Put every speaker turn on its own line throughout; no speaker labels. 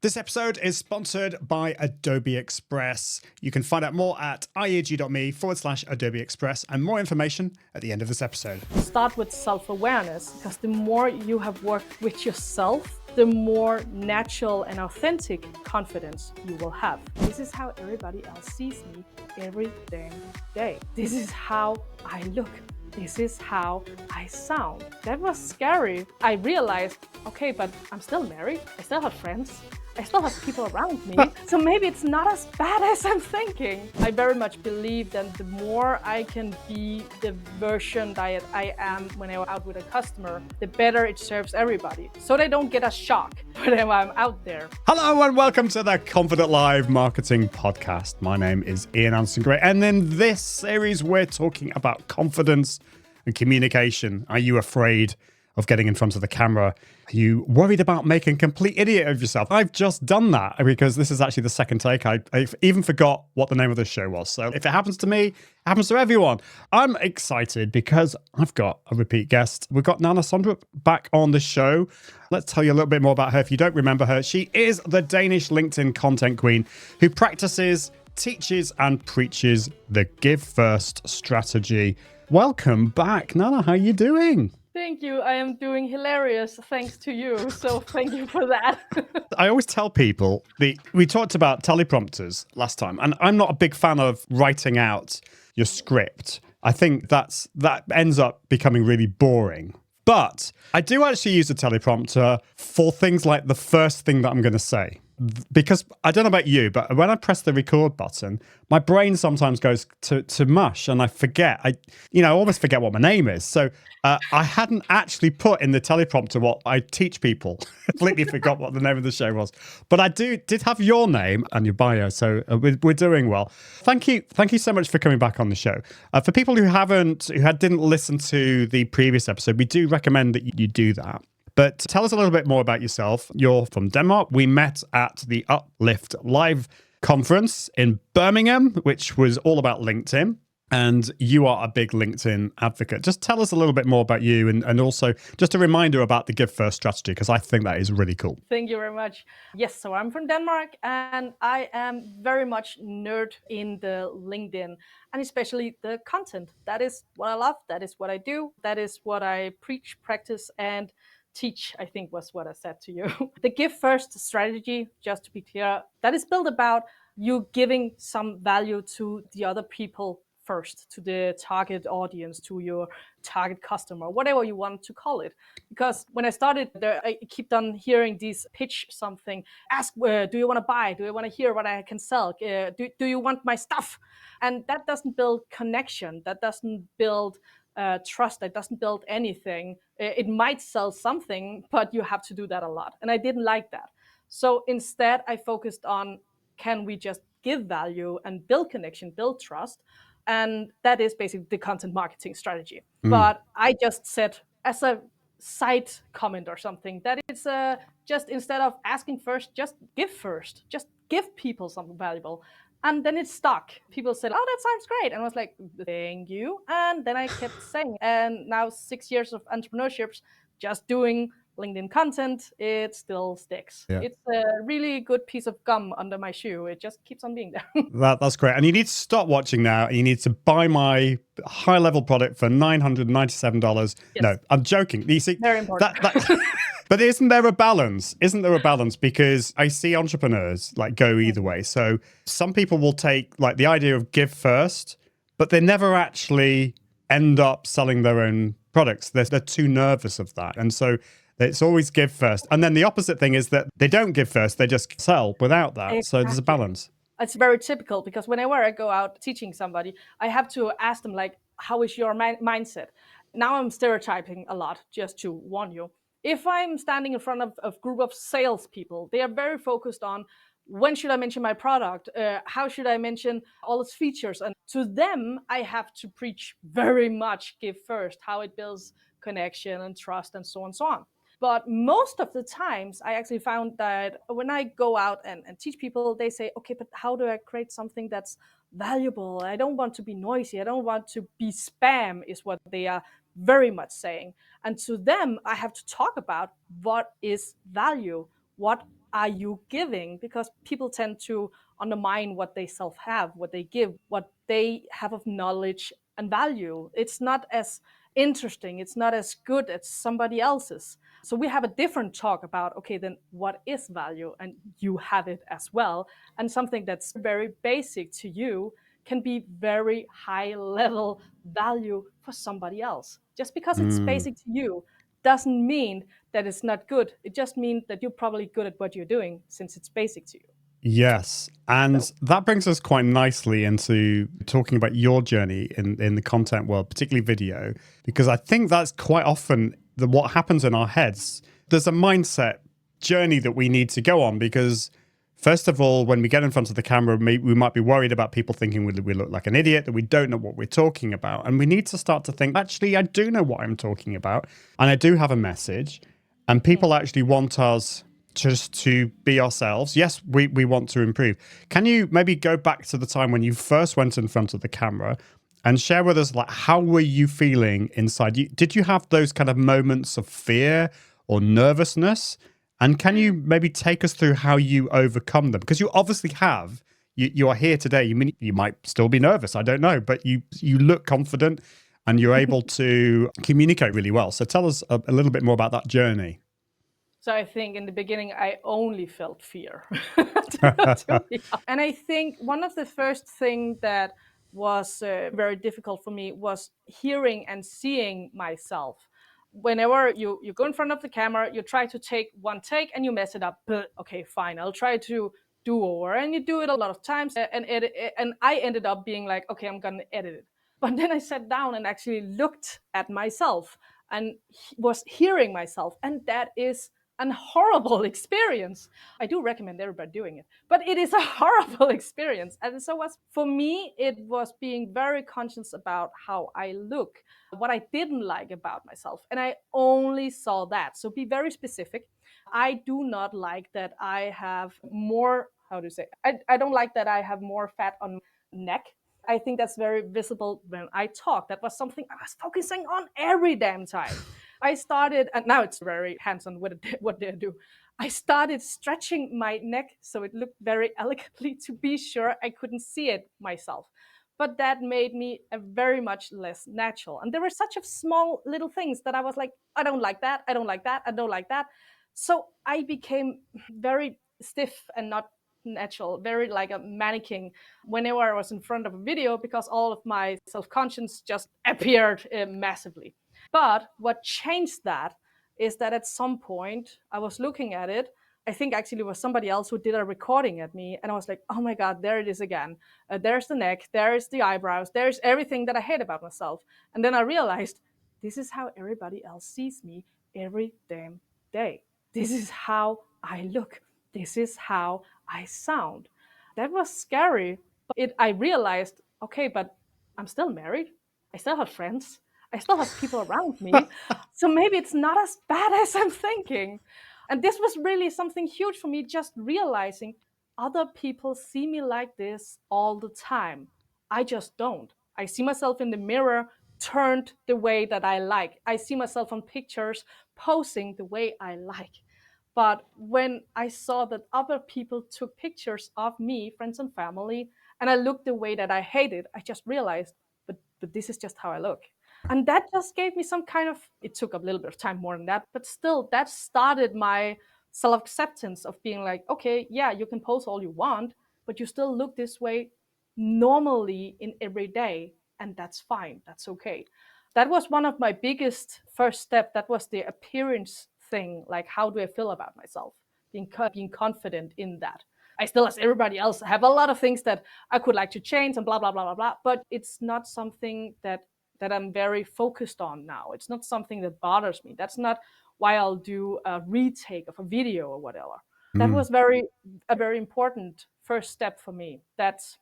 This episode is sponsored by Adobe Express. You can find out more at iag.me/Adobe Express and more information at the end of this episode.
Start with self-awareness, because the more you have worked with yourself, the more natural and authentic confidence you will have. This is how everybody else sees me every damn day. This is how I look. This is how I sound. That was scary. I realized, okay, but I'm still married. I still have friends. I still have people around me. So maybe it's not as bad as I'm thinking. I very much believe that the more I can be the version that I am when I'm out with a customer, the better it serves everybody. So they don't get a shock when I'm out there.
Hello and welcome to the Confident Live Marketing Podcast. My name is Ian Anderson-Gray, and in this series we're talking about confidence and communication. Are you afraid of getting in front of the camera? Are you worried about making a complete idiot of yourself? I've just done that because this is actually the second take. I even forgot what the name of the show was. So if it happens to me, it happens to everyone. I'm excited because I've got a repeat guest. We've got Nanna Sondrup back on the show. Let's tell you a little bit more about her if you don't remember her. She is the Danish LinkedIn content queen who practices, teaches, and preaches the Give First strategy. Welcome back, Nanna. How are you doing?
Thank you. I am doing hilarious thanks to you. So thank you for that.
I always tell people, we talked about teleprompters last time, and I'm not a big fan of writing out your script. I think that ends up becoming really boring. But I do actually use a teleprompter for things like the first thing that I'm going to say. Because I don't know about you, but when I press the record button, my brain sometimes goes to mush and I forget. I almost forget what my name is. So I hadn't actually put in the teleprompter what I teach people. Completely forgot what the name of the show was. But I did have your name and your bio, so we're doing well. Thank you so much for coming back on the show. For people who didn't listen to the previous episode, we do recommend that you do that. But tell us a little bit more about yourself. You're from Denmark. We met at the Uplift Live conference in Birmingham, which was all about LinkedIn. And you are a big LinkedIn advocate. Just tell us a little bit more about you and also just a reminder about the Give First strategy, because I think that is really cool.
Thank you very much. Yes, so I'm from Denmark and I am very much nerd in the LinkedIn and especially the content. That is what I love. That is what I do. That is what I preach, practice, and teach, I think was what I said to you. The Give First strategy, just to be clear, that is built about you giving some value to the other people first, to the target audience, to your target customer, whatever you want to call it. Because when I started there, I kept on hearing these pitch something, ask, do you want to buy? Do you want to hear what I can sell? Do you want my stuff? And that doesn't build connection. That doesn't build trust. That doesn't build anything. It might sell something, but you have to do that a lot. And I didn't like that. So instead, I focused on, can we just give value and build connection, build trust? And that is basically the content marketing strategy. But I just said as a side comment or something that it's just instead of asking first, just give first. Just give people something valuable. And then it stuck. People said, oh, that sounds great. And I was like, thank you. And then I kept saying, and now 6 years of entrepreneurship, just doing LinkedIn content, it still sticks. Yeah. It's a really good piece of gum under my shoe. It just keeps on being there.
That's great. And you need to stop watching now. And you need to buy my high-level product for $997. Yes. No, I'm joking. You see,
very important.
But isn't there a balance? Because I see entrepreneurs like go either way. So some people will take like the idea of give first, but they never actually end up selling their own products. They're too nervous of that. And so it's always give first. And then the opposite thing is that they don't give first. They just sell without that. Exactly. So there's a balance.
It's very typical because whenever I go out teaching somebody, I have to ask them like, how is your mindset? Now I'm stereotyping a lot, just to warn you. If I'm standing in front of a group of salespeople, they are very focused on when should I mention my product? How should I mention all its features? And to them, I have to preach very much give first, how it builds connection and trust and so on and so on. But most of the times, I actually found that when I go out and teach people, they say, okay, but how do I create something that's valuable? I don't want to be noisy. I don't want to be spam, is what they are very much saying. And to them, I have to talk about what is value, what are you giving? Because people tend to undermine what they self have, what they give, what they have of knowledge and value. It's not as interesting, it's not as good as somebody else's. So we have a different talk about, okay, then what is value? And you have it as well. And something that's very basic to you can be very high level value for somebody else. Just because it's
Mm.
basic to you doesn't mean that it's not good. It just means that you're probably good at what you're doing since it's basic to you.
Yes. And
So
that brings us quite nicely into talking about your journey in the content world, particularly video, because I think that's quite often what happens in our heads. There's a mindset journey that we need to go on because, first of all, when we get in front of the camera, we might be worried about people thinking we look like an idiot, that we don't know what we're talking about. And we need to start to think, actually, I do know what I'm talking about. And I do have a message. And people actually want us just to be ourselves. Yes, we want to improve. Can you maybe go back to the time when you first went in front of the camera and share with us, like, how were you feeling inside? Did you have those kind of moments of fear or nervousness? And can you maybe take us through how you overcome them? Because you obviously have. You are here today. You might still be nervous. I don't know, but you look confident and you're able to communicate really well. So tell us a little bit more about that journey.
So I think in the beginning, I only felt fear. to be honest. And I think one of the first things that was very difficult for me was hearing and seeing myself. Whenever you go in front of the camera, you try to take one take and you mess it up. But okay, fine, I'll try to do over. And you do it a lot of times and edit it. And I ended up being like, okay, I'm going to edit it. But then I sat down and actually looked at myself and was hearing myself. And that is a horrible experience. I do recommend everybody doing it, but it is a horrible experience. And so for me, it was being very conscious about how I look, what I didn't like about myself. And I only saw that. So be very specific. I do not like that I have more, how to say, I don't like that I have more fat on my neck. I think that's very visible when I talk. That was something I was focusing on every damn time. I started, and now it's very hands-on with what they do. I started stretching my neck so it looked very elegantly to be sure I couldn't see it myself. But that made me a very much less natural. And there were such a small little things that I was like, I don't like that, I don't like that, I don't like that. So I became very stiff and not natural, very like a mannequin whenever I was in front of a video because all of my self-conscious just appeared massively. But what changed that is that at some point I was looking at it. I think actually it was somebody else who did a recording at me, and I was like, oh my God, there it is again. There's the neck, there's the eyebrows, there's everything that I hate about myself. And then I realized this is how everybody else sees me every damn day. This is how I look. This is how I sound. That was scary. But I realized, okay, but I'm still married. I still have friends. I still have people around me. So maybe it's not as bad as I'm thinking. And this was really something huge for me, just realizing other people see me like this all the time. I just don't. I see myself in the mirror turned the way that I like. I see myself on pictures posing the way I like. But when I saw that other people took pictures of me, friends and family, and I looked the way that I hated, I just realized, but this is just how I look. And that just gave me some kind of, it took a little bit of time more than that, but still that started my self-acceptance of being like, okay, yeah, you can pose all you want, but you still look this way normally in every day, and that's fine, that's okay. That was one of my biggest first step. That was the appearance thing, like how do I feel about myself, being confident in that. I still, as everybody else, have a lot of things that I could like to change and blah blah blah blah blah, but it's not something that I'm very focused on now. It's not something that bothers me. That's not why I'll do a retake of a video or whatever. That
Mm,
was a very important first step for me. That's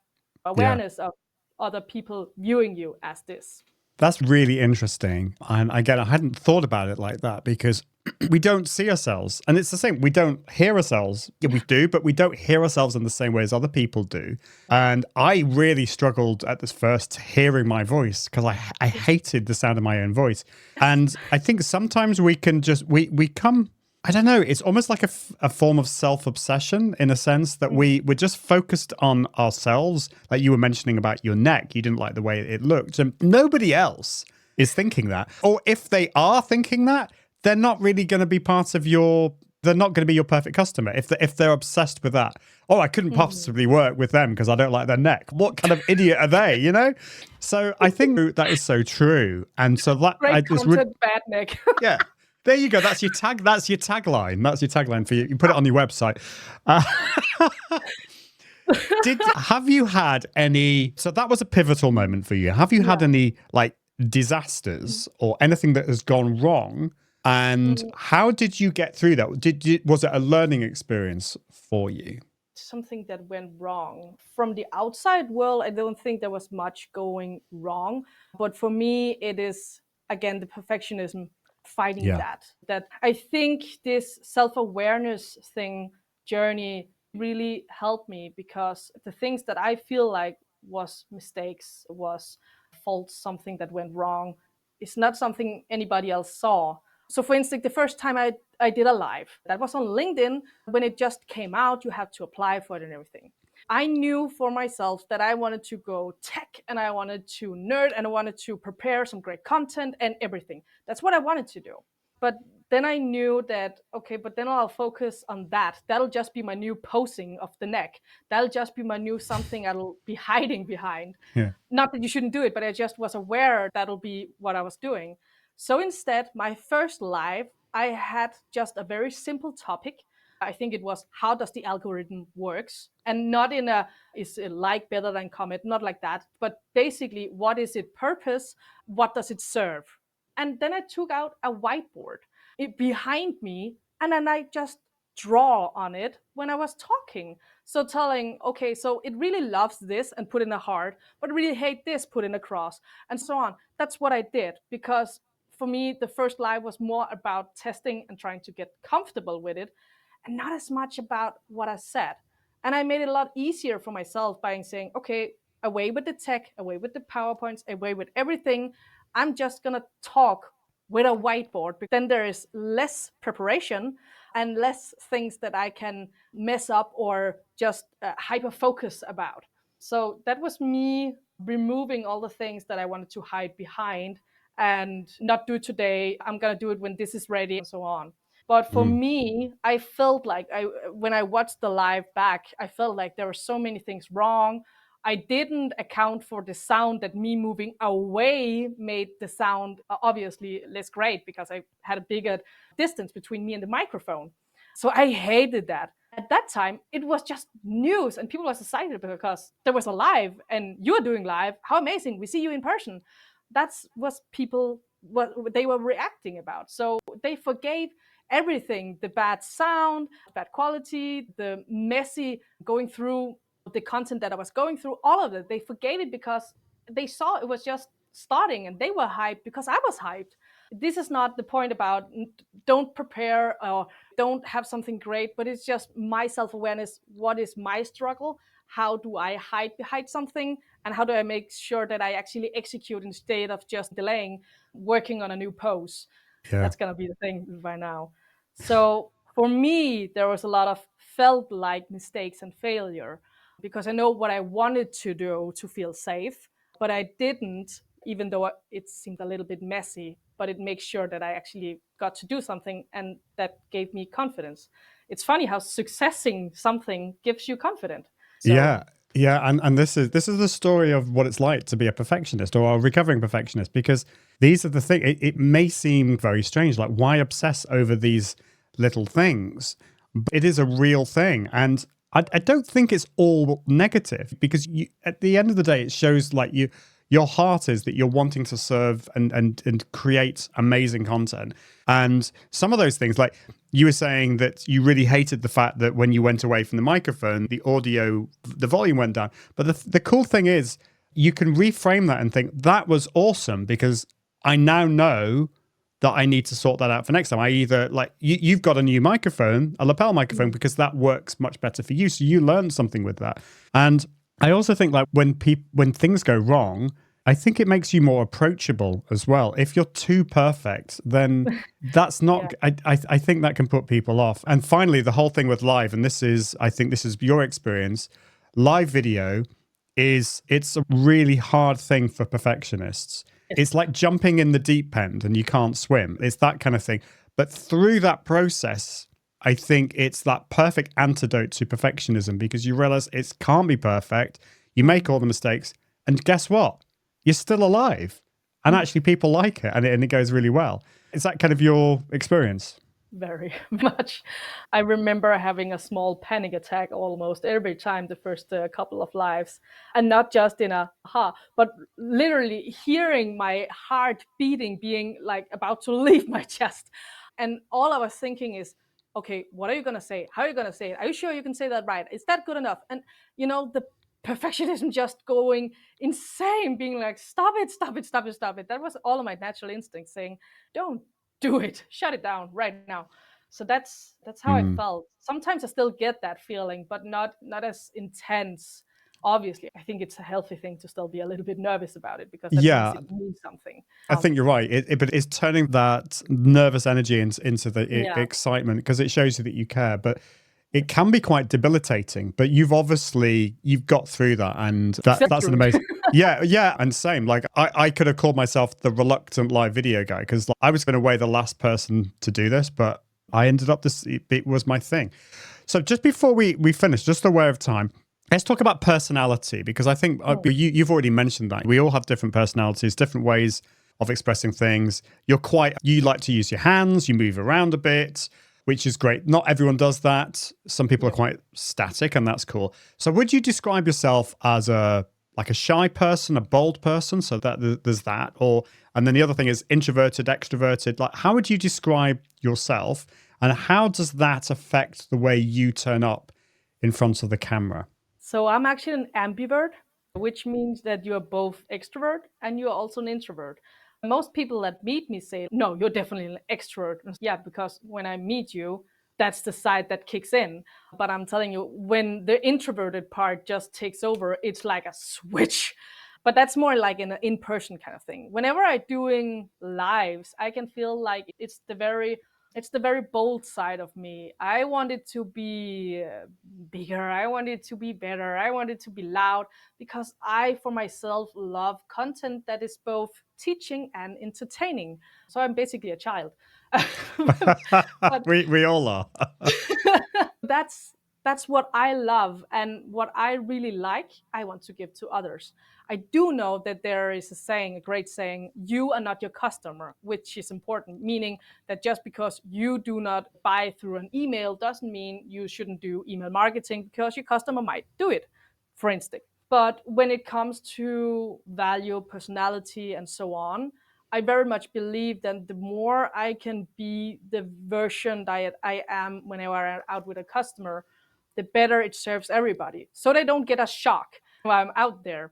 yeah.
awareness of other people viewing you as this.
That's really interesting. And again, I hadn't thought about it like that because we don't see ourselves. And it's the same. We don't hear ourselves. Yeah, we do, but we don't hear ourselves in the same way as other people do. And I really struggled at this first hearing my voice because I hated the sound of my own voice. And I think sometimes we can just, we come I don't know. It's almost like a form of self-obsession in a sense that we're just focused on ourselves. Like you were mentioning about your neck, you didn't like the way it looked, and nobody else is thinking that. Or if they are thinking that, they're not really going to be part of your. They're not going to be your perfect customer if they're obsessed with that. Oh, I couldn't possibly work with them because I don't like their neck. What kind of idiot are they? You know. So I think that is so true, and so that
Great content, bad neck.
yeah. There you go. That's your tag. That's your tagline. That's your tagline for you. You put it on your website. Have you had any? So that was a pivotal moment for you. Have you had any like disasters or anything that has gone wrong? And how did you get through that? Was it a learning experience for you?
Something that went wrong. From the outside world, I don't think there was much going wrong. But for me, it is, again, the perfectionism fighting
Yeah.
that I think this self-awareness journey really helped me, because the things that I feel like was mistakes, was faults, something that went wrong, is not something anybody else saw. So for instance, the first time I did a live, that was on LinkedIn. When it just came out, you have to apply for it and everything. I knew for myself that I wanted to go tech, and I wanted to nerd, and I wanted to prepare some great content and everything. That's what I wanted to do. But then I knew that, okay, but then I'll focus on that. That'll just be my new posing of the neck. That'll just be my new something I'll be hiding behind.
Yeah.
Not that you shouldn't do it, but I just was aware that'll be what I was doing. So instead, my first live, I had just a very simple topic. I think it was, how does the algorithm works? And not in a, is it like better than comment? Not like that. But basically, what is its purpose? What does it serve? And then I took out a whiteboard behind me, and then I just draw on it when I was talking. So telling, okay, so it really loves this and put in a heart, but really hate this, put in a cross, and so on. That's what I did, because for me, the first live was more about testing and trying to get comfortable with it, and not as much about what I said. And I made it a lot easier for myself by saying, okay, away with the tech, away with the PowerPoints, away with everything. I'm just going to talk with a whiteboard. Then there is less preparation and less things that I can mess up or just hyper focus about. So that was me removing all the things that I wanted to hide behind and not do today. I'm going to do it when this is ready, and so on. But for me, I felt like when I watched the live back, I felt like there were so many things wrong. I didn't account for the sound, that me moving away made the sound obviously less great, because I had a bigger distance between me and the microphone. So I hated that. At that time, it was just news, and people were excited because there was a live, and you're doing live. How amazing! We see you in person. That's what they were reacting about. So they forgave everything: the bad sound, bad quality, the messy going through the content that I was going through, all of it. They forgave it because they saw it was just starting, and they were hyped because I was hyped. This is not the point about don't prepare or don't have something great, but it's just my self-awareness. What is my struggle? How do I hide behind something? And how do I make sure that I actually execute instead of just delaying working on a new pose?
Yeah.
That's going to be the thing by now. So for me, there was a lot of felt like mistakes and failure, because I know what I wanted to do to feel safe, but I didn't, even though it seemed a little bit messy, but it makes sure that I actually got to do something, and that gave me confidence. It's funny how successing something gives you confidence. So,
Yeah. Yeah, and this is the story of what it's like to be a perfectionist or a recovering perfectionist, because these are the thing. It may seem very strange, like why obsess over these little things? But it is a real thing, and I don't think it's all negative, because at the end of the day, it shows like your heart is that you're wanting to serve and create amazing content. And some of those things, like you were saying that you really hated the fact that when you went away from the microphone, the audio, the volume went down. But the cool thing is you can reframe that and think that was awesome, because I now know that I need to sort that out for next time. I either like you've got a new microphone, a lapel microphone, because that works much better for you. So you learned something with that. And I also think like when things go wrong, I think it makes you more approachable as well. If you're too perfect, then that's
Yeah.
not. I think that can put people off. And finally, the whole thing with live, and this is, I think this is your experience. Live video it's a really hard thing for perfectionists. It's
Yes.
like jumping in the deep end and you can't swim. It's that kind of thing. But through that process, I think it's that perfect antidote to perfectionism because you realize it can't be perfect. You make all the mistakes, and guess what? You're still alive. And actually, people like it, and it goes really well. Is that kind of your experience?
Very much. I remember having a small panic attack almost every time the first couple of lives, and not just in a ha, but literally hearing my heart beating, being like about to leave my chest. And all I was thinking is, okay, what are you going to say? How are you going to say it? Are you sure you can say that right? Is that good enough? And, the perfectionism just going insane, being like, stop it, stop it, stop it, stop it. That was all of my natural instincts saying, don't do it, shut it down right now. So that's how I
Mm.
felt. Sometimes I still get that feeling, but not as intense. Obviously, I think it's a healthy thing to still be a little bit nervous about it because that means
Yeah,
it means something.
I think you're right. But it's turning that nervous energy into the
Yeah,
excitement because it shows you that you care. But it can be quite debilitating. But you've got through that, and
exactly
that's an
through it.
amazing. Yeah, yeah, and same. Like I could have called myself the reluctant live video guy because I was in a way the last person to do this, but I ended up this. It was my thing. So just before we finish, just aware of time, let's talk about personality because I think you've already mentioned that we all have different personalities, different ways of expressing things. You like to use your hands, you move around a bit, which is great. Not everyone does that. Some people are
Yes.
quite static, and that's cool. So would you describe yourself as a shy person, a bold person? So that there's that, and then the other thing is introverted, extroverted. Like, how would you describe yourself, and how does that affect the way you turn up in front of the camera?
So I'm actually an ambivert, which means that you're both extrovert and you're also an introvert. Most people that meet me say, no, you're definitely an extrovert. Yeah, because when I meet you, that's the side that kicks in. But I'm telling you, when the introverted part just takes over, it's like a switch. But that's more like an in-person kind of thing. Whenever I'm doing lives, I can feel like it's the very bold side of me. I want it to be bigger. I want it to be better. I want it to be loud because I, for myself, love content that is both teaching and entertaining. So I'm basically a child. But
We all are.
that's what I love and what I really like, I want to give to others. I do know that there is a great saying, you are not your customer, which is important, meaning that just because you do not buy through an email doesn't mean you shouldn't do email marketing because your customer might do it, for instance. But when it comes to value, personality, and so on, I very much believe that the more I can be the version that I am whenever I'm out with a customer, the better it serves everybody. So they don't get a shock while I'm out there.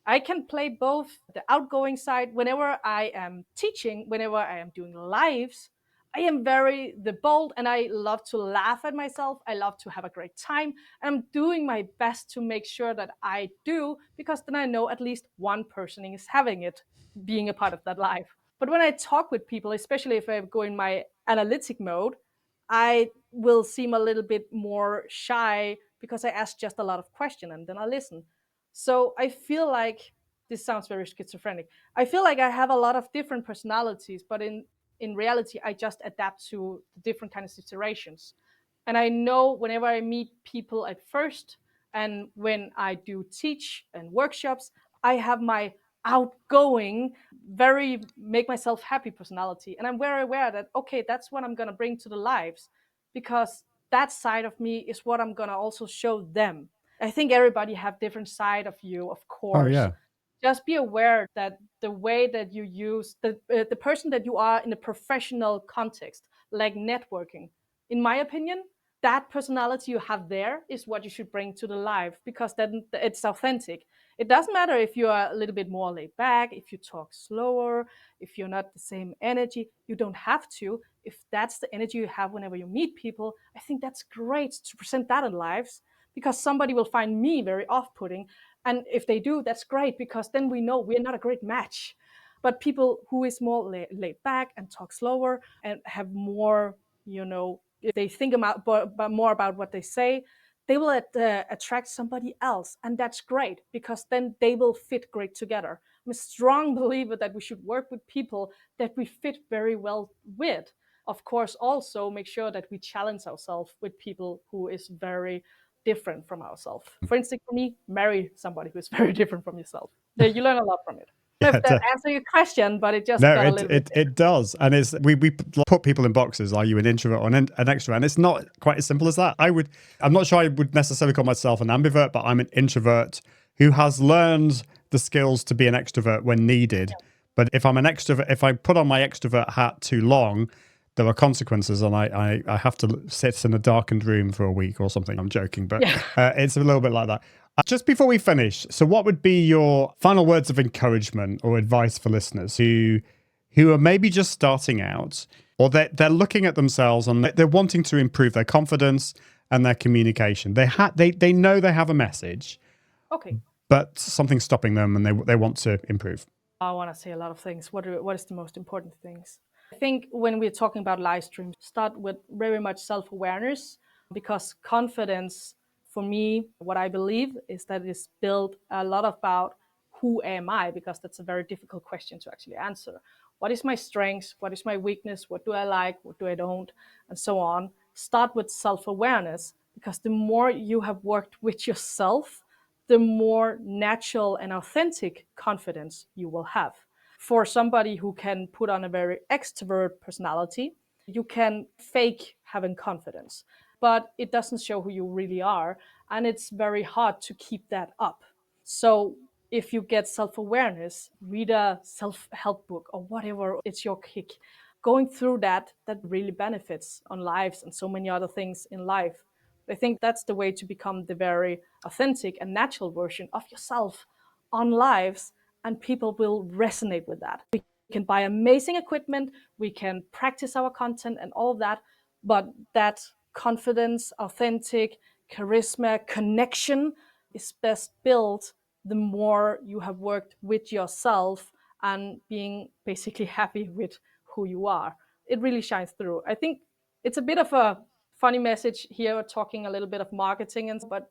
I can play both the outgoing side whenever I am teaching, whenever I am doing lives. I am very the bold and I love to laugh at myself. I love to have a great time. And I'm doing my best to make sure that I do because then I know at least one person is having it, being a part of that life. But when I talk with people, especially if I go in my analytic mode, I will seem a little bit more shy because I ask just a lot of questions and then I listen. So I feel like this sounds very schizophrenic. I feel like I have a lot of different personalities, but in reality, I just adapt to the different kind of situations. And I know whenever I meet people at first, and when I do teach and workshops, I have my outgoing, very make myself happy personality. And I'm very aware that, okay, that's what I'm going to bring to the lives because that side of me is what I'm going to also show them. I think everybody have different side of you, of
Oh
course.
yeah.
Just be aware that the way that you use the person that you are in a professional context, like networking, in my opinion, that personality you have there is what you should bring to the live because then it's authentic. It doesn't matter if you are a little bit more laid back, if you talk slower, if you're not the same energy. You don't have to. If that's the energy you have whenever you meet people, I think that's great to present that in lives because somebody will find me very off-putting. And if they do, that's great, because then we know we're not a great match. But people who is more laid back and talk slower and have more, if they think about more about what they say, they will attract somebody else. And that's great, because then they will fit great together. I'm a strong believer that we should work with people that we fit very well with. Of course, also make sure that we challenge ourselves with people who is very different from ourselves. For instance, for me, marry somebody who's very different from yourself. You learn a lot from it. I don't know if that answers your question, but it just got a little bit.
It does. And it's we put people in boxes. Are you an introvert or an extrovert? And it's not quite as simple as that. I'm not sure I would necessarily call myself an ambivert, but I'm an introvert who has learned the skills to be an extrovert when needed. Yeah. But if I'm an extrovert, if I put on my extrovert hat too long, there are consequences, and I have to sit in a darkened room for a week or something. I'm joking, but it's a little bit like that. Just before we finish, so what would be your final words of encouragement or advice for listeners who are maybe just starting out, or they're looking at themselves and they're wanting to improve their confidence and their communication? They know they have a message, but something's stopping them, and they want to improve.
I want to say a lot of things. What is the most important things? I think when we're talking about live streams, start with very much self-awareness, because confidence, for me, what I believe is that it is built a lot about who am I, because that's a very difficult question to actually answer. What is my strengths? What is my weakness? What do I like? What do I don't? And so on. Start with self-awareness, because the more you have worked with yourself, the more natural and authentic confidence you will have. For somebody who can put on a very extrovert personality, you can fake having confidence, but it doesn't show who you really are. And it's very hard to keep that up. So if you get self-awareness, read a self-help book or whatever, it's your kick. Going through that really benefits on lives and so many other things in life. I think that's the way to become the very authentic and natural version of yourself on lives, and people will resonate with that. We can buy amazing equipment, we can practice our content and all of that, but that confidence, authentic, charisma, connection is best built the more you have worked with yourself and being basically happy with who you are. It really shines through. I think it's a bit of a funny message here, talking a little bit of marketing but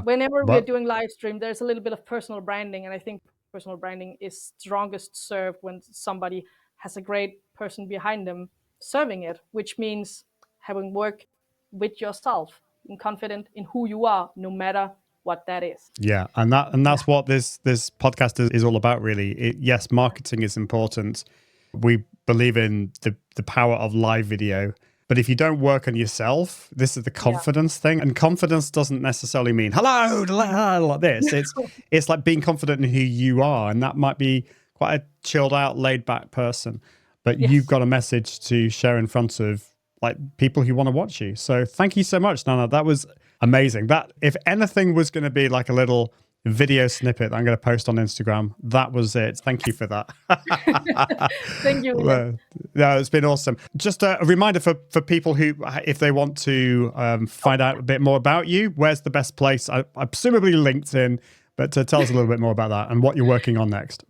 whenever we're doing live stream, there's a little bit of personal branding, and I think personal branding is strongest served when somebody has a great person behind them serving it, which means having worked with yourself, being confident in who you are, no matter what that is.
Yeah, and that's what this podcast is all about, really. Yes, marketing is important. We believe in the power of live video. But if you don't work on yourself, this is the confidence thing. And confidence doesn't necessarily mean, hello, like this. It's like being confident in who you are. And that might be quite a chilled out, laid back person. But you've got a message to share in front of like people who want to watch you. So thank you so much, Nanna. That was amazing. That, if anything was going to be like a little video snippet that I'm going to post on Instagram, that was it. Thank you for that.
Thank you.
No, it's been awesome. Just a reminder for people who, if they want to find out a bit more about you, where's the best place? I presumably LinkedIn, but tell us a little bit more about that and what you're working on next.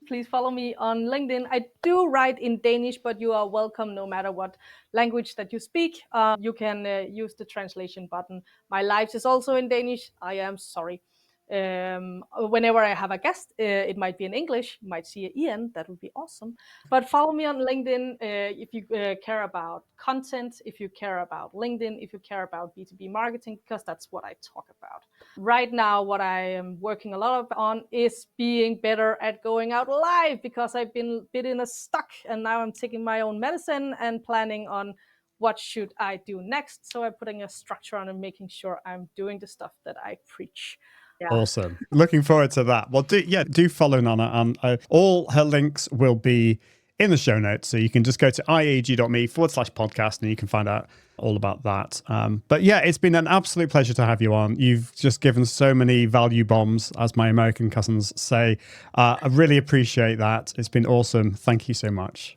Please follow me on LinkedIn. I do write in Danish, but you are welcome no matter what language that you speak. You can use the translation button. My life is also in Danish. I am sorry. Whenever I have a guest, it might be in English, you might see an Ian, that would be awesome. But follow me on LinkedIn if you care about content, if you care about LinkedIn, if you care about B2B marketing, because that's what I talk about. Right now, what I am working a lot on is being better at going out live, because I've been a bit in a stuck, and now I'm taking my own medicine and planning on what should I do next. So I'm putting a structure on and making sure I'm doing the stuff that I preach. Yeah.
Awesome. Looking forward to that. Well, do follow Nanna, and all her links will be in the show notes. So you can just go to iag.me/podcast and you can find out all about that. But yeah, it's been an absolute pleasure to have you on. You've just given so many value bombs, as my American cousins say. I really appreciate that. It's been awesome. Thank you so much.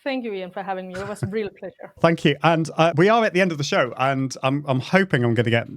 Thank you, Ian, for having me. It was a real pleasure.
Thank you. And we are at the end of the show, and I'm hoping I'm going to get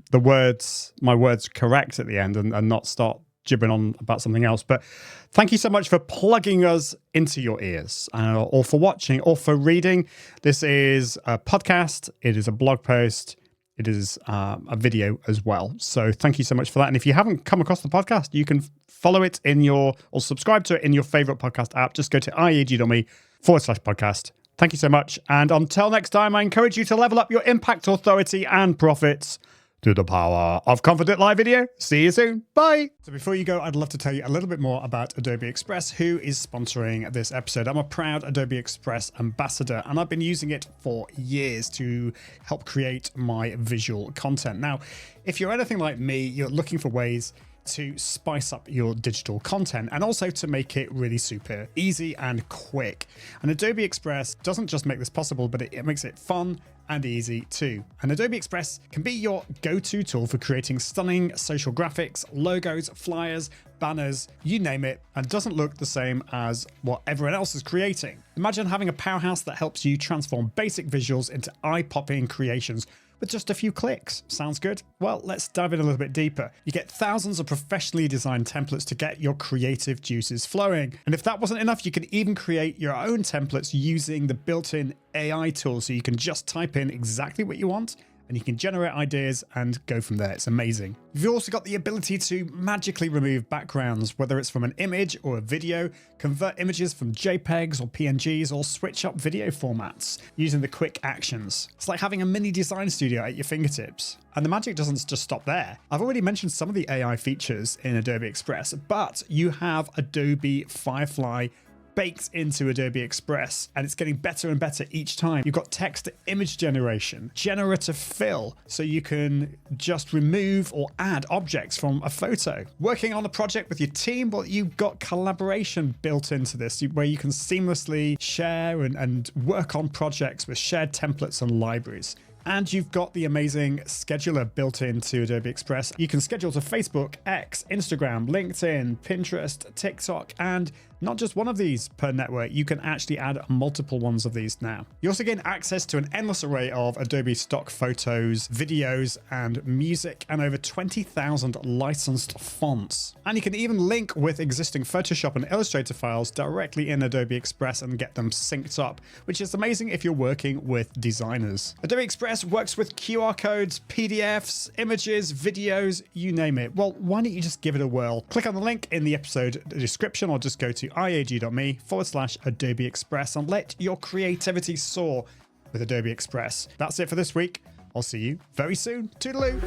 my words correct at the end and not start gibbering on about something else. But thank you so much for plugging us into your ears, or for watching, or for reading. This is a podcast. It is a blog post. It is a video as well. So thank you so much for that. And if you haven't come across the podcast, you can follow it or subscribe to it in your favorite podcast app. Just go to iag.me/podcast. Thank you so much. And until next time, I encourage you to level up your impact, authority, and profits through the power of Confident Live Video. See you soon. Bye. So before you go, I'd love to tell you a little bit more about Adobe Express, who is sponsoring this episode. I'm a proud Adobe Express ambassador, and I've been using it for years to help create my visual content. Now, if you're anything like me, you're looking for ways to spice up your digital content and also to make it really super easy and quick. And Adobe Express doesn't just make this possible, but it makes it fun and easy too. And Adobe Express can be your go-to tool for creating stunning social graphics, logos, flyers, banners, you name it, and doesn't look the same as what everyone else is creating. Imagine having a powerhouse that helps you transform basic visuals into eye-popping creations with just a few clicks. Sounds good? Well, let's dive in a little bit deeper. You get thousands of professionally designed templates to get your creative juices flowing. And if that wasn't enough, you can even create your own templates using the built-in AI tool. So you can just type in exactly what you want, and you can generate ideas and go from there. It's amazing. You've also got the ability to magically remove backgrounds, whether it's from an image or a video, convert images from JPEGs or PNGs, or switch up video formats using the quick actions. It's like having a mini design studio at your fingertips. And the magic doesn't just stop there. I've already mentioned some of the AI features in Adobe Express, but you have Adobe Firefly baked into Adobe Express, and it's getting better and better each time. You've got text to image generation, generative fill, so you can just remove or add objects from a photo. Working on a project with your team, well, you've got collaboration built into this, where you can seamlessly share and work on projects with shared templates and libraries. And you've got the amazing scheduler built into Adobe Express. You can schedule to Facebook, X, Instagram, LinkedIn, Pinterest, TikTok, and not just one of these per network. You can actually add multiple ones of these now. You also gain access to an endless array of Adobe stock photos, videos, and music, and over 20,000 licensed fonts. And you can even link with existing Photoshop and Illustrator files directly in Adobe Express and get them synced up, which is amazing if you're working with designers. Adobe Express works with QR codes, PDFs, images, videos, you name it. Well, why don't you just give it a whirl? Click on the link in the episode description, or just go to iag.me/Adobe Express and let your creativity soar with Adobe Express. That's it for this week. I'll see you very soon. Toodaloo.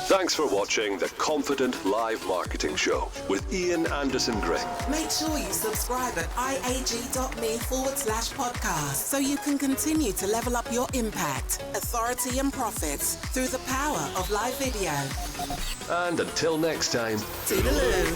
Thanks for watching the Confident Live Marketing Show with Ian Anderson Gray.
Make sure you subscribe at iag.me/podcast so you can continue to level up your impact, authority, and profits through the power of live video.
And until next time,
Toodaloo.